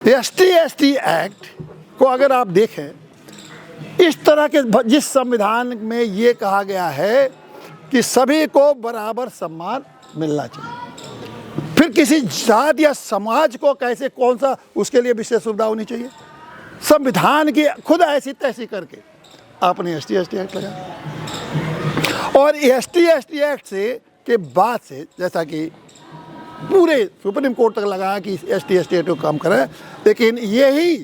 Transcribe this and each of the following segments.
ST act को अगर आप देखें, इस तरह के जिस संविधान में ये कहा गया है कि सभी को बराबर सम्मान मिलना चाहिए, फिर किसी जात या समाज को कैसे कौन सा उसके लिए विशेष सुविधा होनी चाहिए? संविधान की खुद ऐसी तैसी करके आपने ST एक्ट लगाया। और ST एक्ट से के बाद से जैसा कि पूरे सुप्रीम कोर्ट तक लगाया कि ST एक्ट को कम करें, लेकिन यही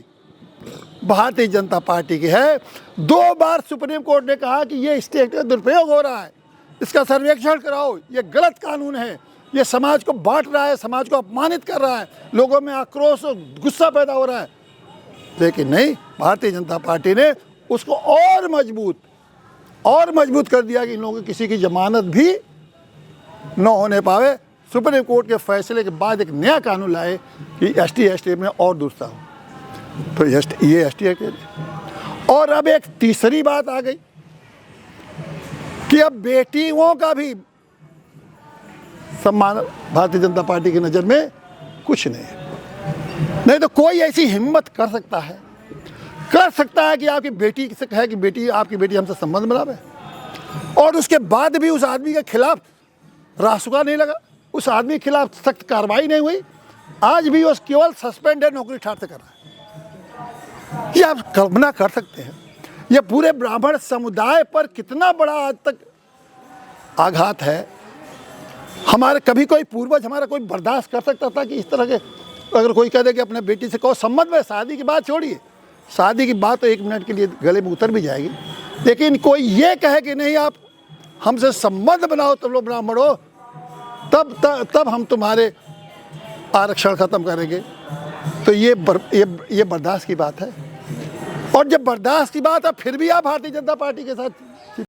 भारतीय जनता पार्टी की है। 2 बार सुप्रीम कोर्ट ने कहा कि ये ST एक्ट का दुरुपयोग हो रहा है, इसका सर्वेक्षण कराओ, ये गलत कानून है, ये समाज को बांट रहा है, समाज को अपमानित कर रहा है, लोगों में आक्रोश और गुस्सा पैदा हो रहा है। लेकिन नहीं, भारतीय जनता पार्टी ने उसको और मजबूत कर दिया कि इन लोगों की किसी की जमानत भी न होने पावे। सुप्रीम कोर्ट के फैसले के बाद एक नया कानून लाए कि ST में और दुरुस्ता हो, तो ये ST एक्ट। और अब एक तीसरी बात आ गई कि अब बेटियों का भी सम्मान भारतीय जनता पार्टी की नज़र में कुछ नहीं है। नहीं तो कोई ऐसी हिम्मत कर सकता है कि आपकी बेटी से कहे कि बेटी, आपकी बेटी हमसे संबंध बनावे, और उसके बाद भी उस आदमी के खिलाफ रासुका नहीं लगा, उस आदमी के खिलाफ सख्त कार्रवाई नहीं हुई, आज भी वो केवल सस्पेंडेड नौकरी ठाट से कर रहा है। ये आप कल्पना कर सकते हैं, ये पूरे ब्राह्मण समुदाय पर कितना बड़ा आज तक आघात है। हमारे कभी कोई पूर्वज हमारा कोई बर्दाश्त कर सकता था कि इस तरह के, अगर कोई कह दे कि अपने बेटी से कहो संबंध में, शादी की बात छोड़िए, शादी की बात तो 1 मिनट के लिए गले में उतर भी जाएगी, लेकिन कोई ये कहे कि नहीं आप हमसे संबंध बनाओ, तुम लोग ब्राह्मण हो, तब हम तुम्हारे आरक्षण खत्म करेंगे, तो ये बर्दाश्त की बात है। और जब बर्दाश्त की बात है, फिर भी आप भारतीय जनता पार्टी के साथ